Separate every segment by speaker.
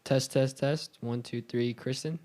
Speaker 1: Test, test, test. 1, 2, 3. Kristen.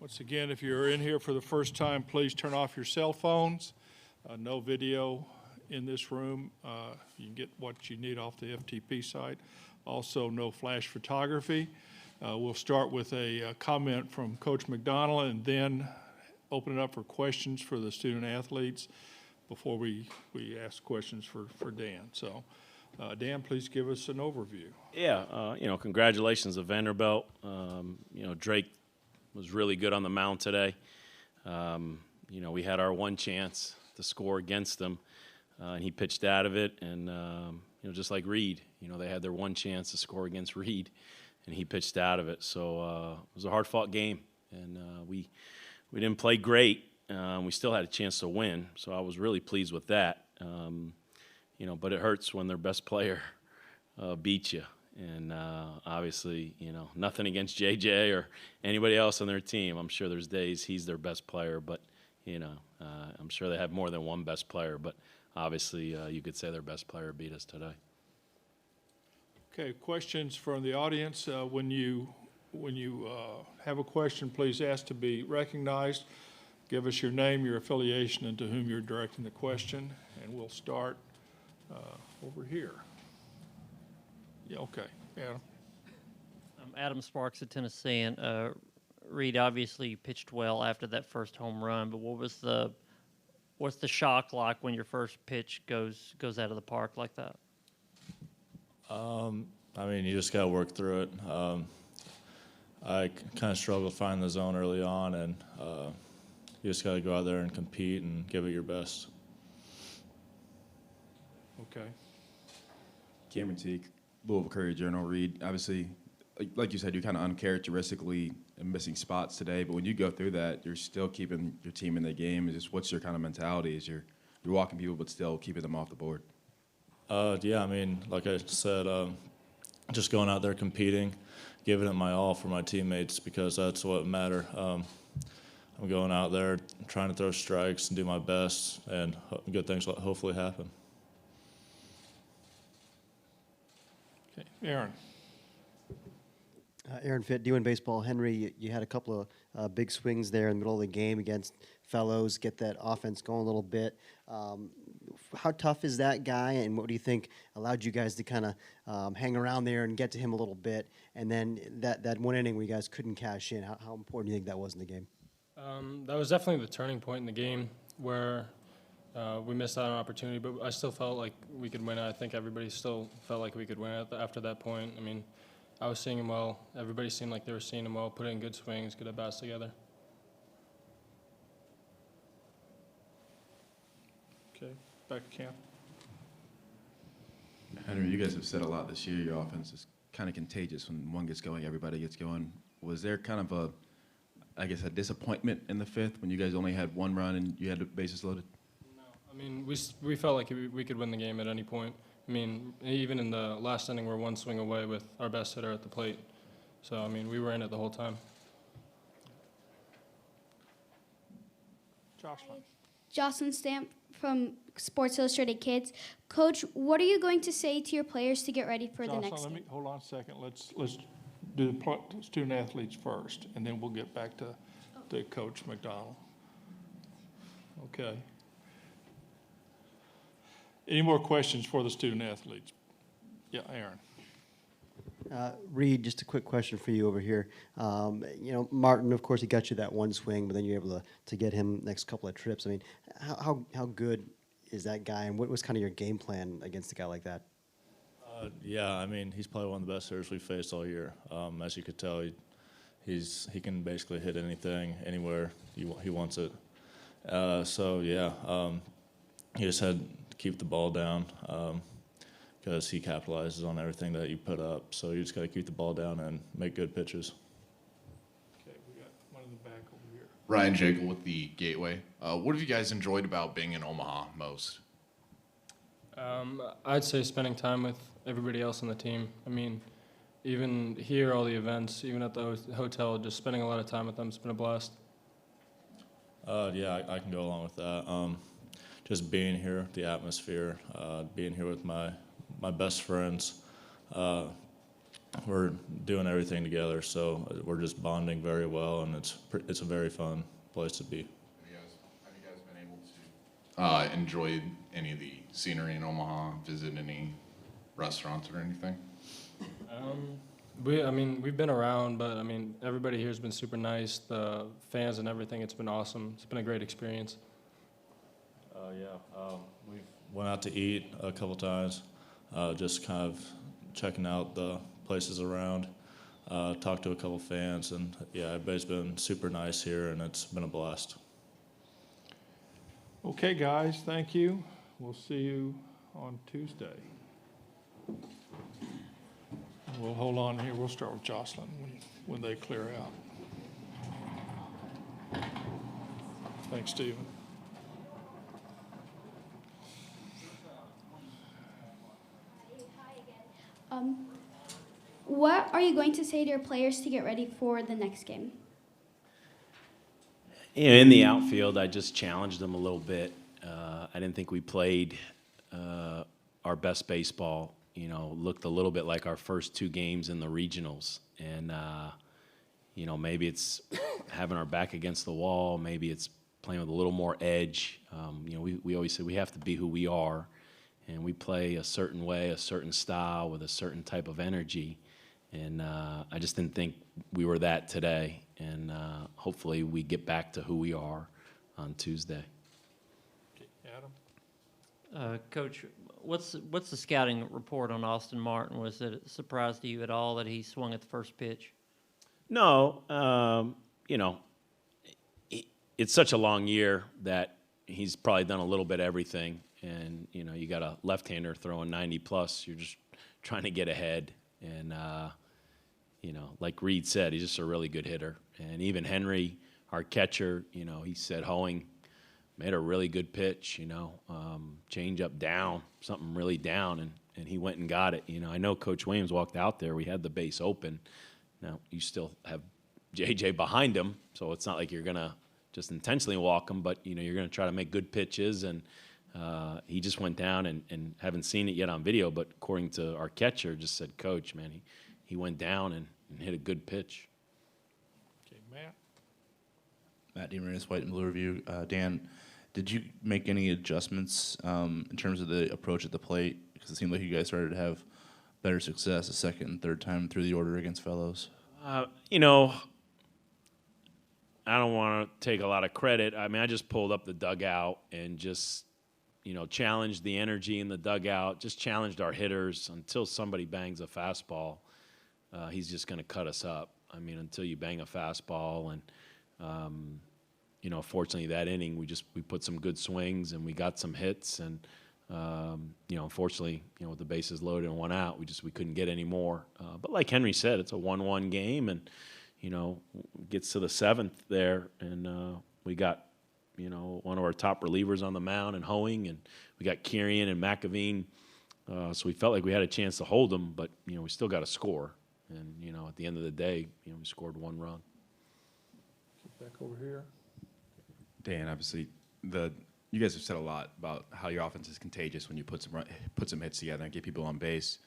Speaker 2: Once again, if you're in here for the first time, please turn off your cell phones. No video in this room. You can get what you need off the FTP site. Also, no flash photography. We'll start with a comment from Coach McDonald and then open it up for questions for the student athletes before we ask questions for Dan. So, Dan, please give us an overview.
Speaker 3: Yeah, congratulations to Vanderbilt. Drake was really good on the mound today. We had our one chance to score against them, and he pitched out of it. And, just like Reed, they had their one chance to score against Reed, and he pitched out of it. So it was a hard-fought game, and we didn't play great. We still had a chance to win, so I was really pleased with that. But it hurts when their best player beats you. And obviously, nothing against JJ or anybody else on their team. I'm sure there's days he's their best player, but, I'm sure they have more than one best player. But obviously, you could say their best player beat us today.
Speaker 2: Okay, questions from the audience. When you have a question, please ask to be recognized. Give us your name, your affiliation, and to whom you're directing the question. And we'll start over here. Yeah, okay. Adam.
Speaker 4: I'm Adam Sparks at Tennessee, and Reed, obviously you pitched well after that first home run, but what's the shock like when your first pitch goes out of the park like that?
Speaker 5: You just got to work through it. I kind of struggled to find the zone early on, and you just got to go out there and compete and give it your best.
Speaker 2: Okay.
Speaker 6: Cameron Teague, Louisville Courier-Journal. Reed, obviously, like you said, you're kind of uncharacteristically missing spots today, but when you go through that, you're still keeping your team in the game. Just what's your kind of mentality? Is you're walking people but still keeping them off the board?
Speaker 5: Like I said, just going out there competing, giving it my all for my teammates because that's what matters. I'm going out there trying to throw strikes and do my best, and good things will hopefully happen.
Speaker 2: Okay, Aaron.
Speaker 7: Aaron Fitt, doing baseball. Henry, you had a couple of big swings there in the middle of the game against Fellows, get that offense going a little bit. How tough is that guy, and what do you think allowed you guys to kind of hang around there and get to him a little bit? And then that one inning where you guys couldn't cash in, how important do you think that was in the game?
Speaker 8: That was definitely the turning point in the game where we missed out on an opportunity, but I still felt like we could win. I think everybody still felt like we could win after that point. I was seeing him well. Everybody seemed like they were seeing him well, put in good swings, good at-bats together.
Speaker 2: Okay, back to Cam.
Speaker 6: Henry, you guys have said a lot this year. Your offense is kind of contagious. When one gets going, everybody gets going. Was there kind of a disappointment in the fifth when you guys only had one run and you had the bases loaded?
Speaker 8: No, we felt like we could win the game at any point. Even in the last inning, we're one swing away with our best hitter at the plate. So, we were in it the whole time.
Speaker 2: Jocelyn.
Speaker 9: Jocelyn Stamp from Sports Illustrated Kids. Coach, what are you going to say to your players to get ready for the next game?
Speaker 2: Hold on a second. Let's do the student athletes first, and then we'll get back to Coach McDonald. Okay. Any more questions for the student athletes? Yeah, Aaron.
Speaker 7: Reed, just a quick question for you over here. Martin, of course, he got you that one swing, but then you're able to get him next couple of trips. How good is that guy, and what was kind of your game plan against a guy like that?
Speaker 5: He's probably one of the best hitters we've faced all year. As you could tell, he can basically hit anything, anywhere he wants it. He just had to keep the ball down because he capitalizes on everything that you put up. So you just got to keep the ball down and make good pitches.
Speaker 2: Okay, we got one in the back over here.
Speaker 10: Ryan Jekyll with the Gateway. What have you guys enjoyed about being in Omaha most?
Speaker 8: I'd say spending time with everybody else on the team. Even here, all the events, even at the hotel, just spending a lot of time with them, it's been a blast.
Speaker 5: I can go along with that. Just being here, the atmosphere, being here with my best friends, we're doing everything together. So we're just bonding very well, and it's a very fun place to be.
Speaker 10: Have you guys been able to enjoy any of the scenery in Omaha? Visit any restaurants or anything?
Speaker 8: We've been around, but everybody here has been super nice. The fans and everything, it's been awesome. It's been a great experience.
Speaker 5: We went out to eat a couple times, just kind of checking out the places around. Talked to a couple fans, and yeah, everybody's been super nice here, and it's been a blast.
Speaker 2: Okay, guys, thank you. We'll see you on Tuesday. We'll hold on here. We'll start with Jocelyn when they clear out. Thanks, Stephen.
Speaker 9: What are you going to say to your players to get ready for the next game?
Speaker 3: In the outfield, I just challenged them a little bit. I didn't think we played our best baseball. Looked a little bit like our first 2 games in the regionals. And, maybe it's having our back against the wall. Maybe it's playing with a little more edge. We always say we have to be who we are. And we play a certain way, a certain style with a certain type of energy. And I just didn't think we were that today. And hopefully we get back to who we are on Tuesday.
Speaker 2: Adam?
Speaker 4: Coach, what's the scouting report on Austin Martin? Was it a surprise to you at all that he swung at the first pitch?
Speaker 3: No, it's such a long year that he's probably done a little bit of everything. And, you got a left-hander throwing 90 plus. You're just trying to get ahead. And, like Reed said, he's just a really good hitter. And even Henry, our catcher, he said Hoeing made a really good pitch, change up down, something really down, and he went and got it. I know Coach Williams walked out there. We had the base open. Now, you still have JJ behind him, so it's not like you're going to just intentionally walk him, but, you're going to try to make good pitches. And he just went down and haven't seen it yet on video, but according to our catcher, just said, Coach, man, he went down and hit a good pitch.
Speaker 2: Okay, Matt?
Speaker 11: Matt DeMarinis, White and Blue Review. Dan, did you make any adjustments in terms of the approach at the plate? Because it seemed like you guys started to have better success the second and third time through the order against Fellows.
Speaker 3: I don't want to take a lot of credit. I just pulled up the dugout and just, challenged the energy in the dugout, just challenged our hitters until somebody bangs a fastball. He's just going to cut us up. Until you bang a fastball. And, fortunately that inning, we put some good swings and we got some hits. And, unfortunately, with the bases loaded and 1 out, we couldn't get any more. But like Henry said, it's a 1-1 game. And, gets to the 7th there. And we got, one of our top relievers on the mound and Hoeing. And we got Kirian and McAveen. So we felt like we had a chance to hold them. But, we still got to score. And, at the end of the day, we scored 1 run.
Speaker 2: Back over here.
Speaker 6: Dan, obviously, you guys have said a lot about how your offense is contagious when you put some hits together and get people on base.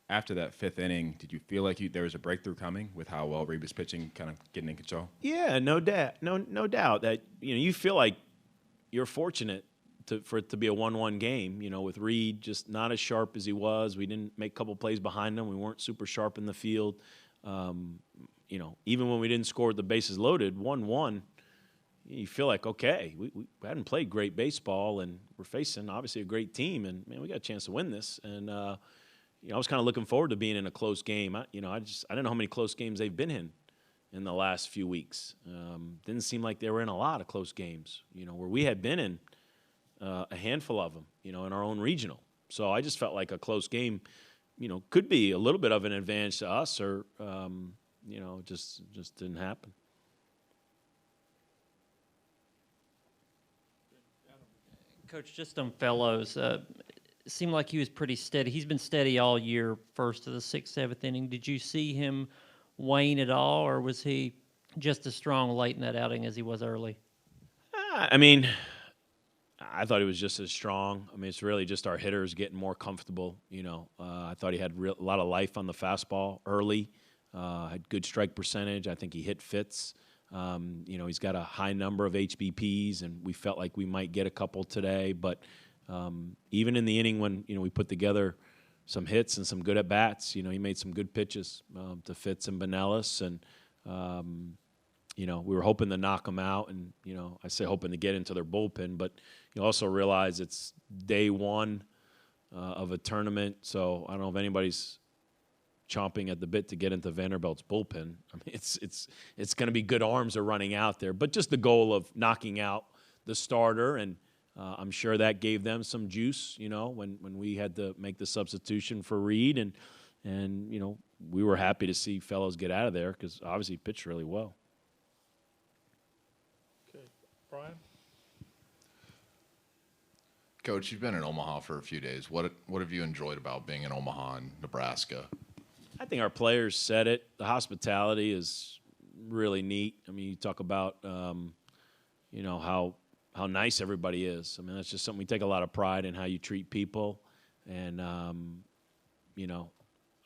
Speaker 6: After that 5th inning, did you feel like there was a breakthrough coming with how well Reed was pitching, kind of getting in control?
Speaker 3: Yeah, no doubt. No doubt that you feel like you're fortunate for it to be a 1-1 game. With Reed just not as sharp as he was. We didn't make a couple plays behind him. We weren't super sharp in the field. Even when we didn't score with the bases loaded, 1-1. You feel like, okay, we hadn't played great baseball, and we're facing, obviously, a great team, and, man, we got a chance to win this. And, I was kind of looking forward to being in a close game. I didn't know how many close games they've been in the last few weeks. Didn't seem like they were in a lot of close games, where we had been in a handful of them, in our own regional. So I just felt like a close game, could be a little bit of an advantage to us, or, just didn't happen.
Speaker 4: Coach, just on Fellows, it seemed like he was pretty steady. He's been steady all year, first to the 6th, 7th inning. Did you see him wane at all, or was he just as strong late in that outing as he was early?
Speaker 3: I I thought he was just as strong. I mean, it's really just our hitters getting more comfortable. I thought he had a lot of life on the fastball early. Had good strike percentage. I think he hit fits. He's got a high number of HBPs, and we felt like we might get a couple today. But even in the inning when we put together some hits and some good at bats, he made some good pitches to Fitz and Benelis, and we were hoping to knock them out, and I say hoping to get into their bullpen, but you also realize it's day one of a tournament, so I don't know if anybody's chomping at the bit to get into Vanderbilt's bullpen. I mean, it's going to be good arms are running out there, but just the goal of knocking out the starter, and I'm sure that gave them some juice, when we had to make the substitution for Reed, and we were happy to see Fellows get out of there because obviously he pitched really well.
Speaker 2: Okay, Brian?
Speaker 10: Coach, you've been in Omaha for a few days. What have you enjoyed about being in Omaha and Nebraska?
Speaker 3: I think our players said it. The hospitality is really neat. I mean, you talk about, how nice everybody is. I mean, that's just something we take a lot of pride in, how you treat people. And,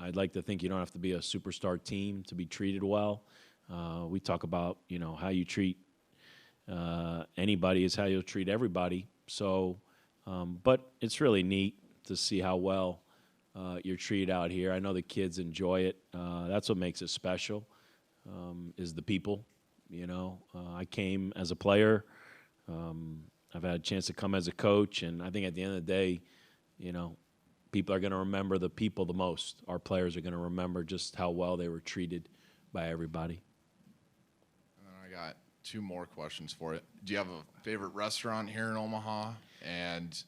Speaker 3: I'd like to think you don't have to be a superstar team to be treated well. We talk about, how you treat anybody is how you'll treat everybody. So, but it's really neat to see how well you're treated out here. I know the kids enjoy it. That's what makes it special, is the people. I came as a player. I've had a chance to come as a coach, and I think at the end of the day, people are going to remember the people the most. Our players are going to remember just how well they were treated by everybody.
Speaker 10: And then I got two more questions for you. Do you have a favorite restaurant here in Omaha? And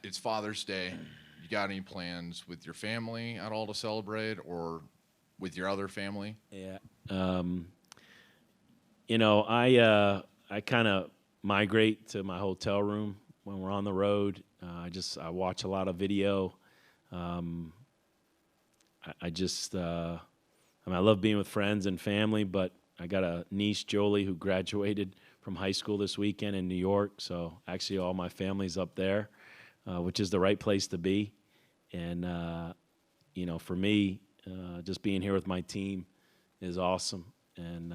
Speaker 10: it's Father's Day. You got any plans with your family at all to celebrate, or with your other family?
Speaker 3: Yeah. I kind of migrate to my hotel room when we're on the road. I watch a lot of video. I love being with friends and family, but I got a niece, Jolie, who graduated from high school this weekend in New York. So actually all my family's up there, which is the right place to be. And, for me, just being here with my team is awesome. And,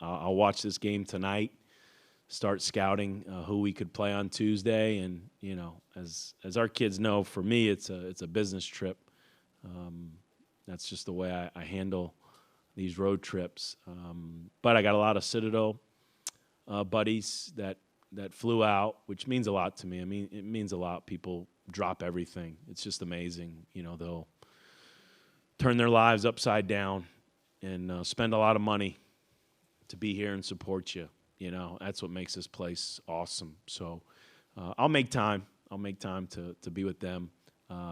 Speaker 3: I'll watch this game tonight, start scouting who we could play on Tuesday. And, as our kids know, for me, it's a business trip. That's just the way I handle these road trips. But I got a lot of Citadel buddies that flew out, which means a lot to me. I mean, it means a lot. People drop everything. It's just amazing. They'll turn their lives upside down and spend a lot of money to be here and support you. That's what makes this place awesome. So I'll make time. I'll make time to be with them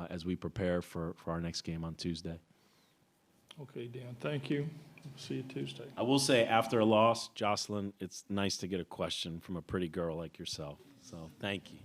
Speaker 3: as we prepare for our next game on Tuesday.
Speaker 2: Okay, Dan, thank you. See you Tuesday.
Speaker 3: I will say, after a loss, Jocelyn, it's nice to get a question from a pretty girl like yourself. So thank you.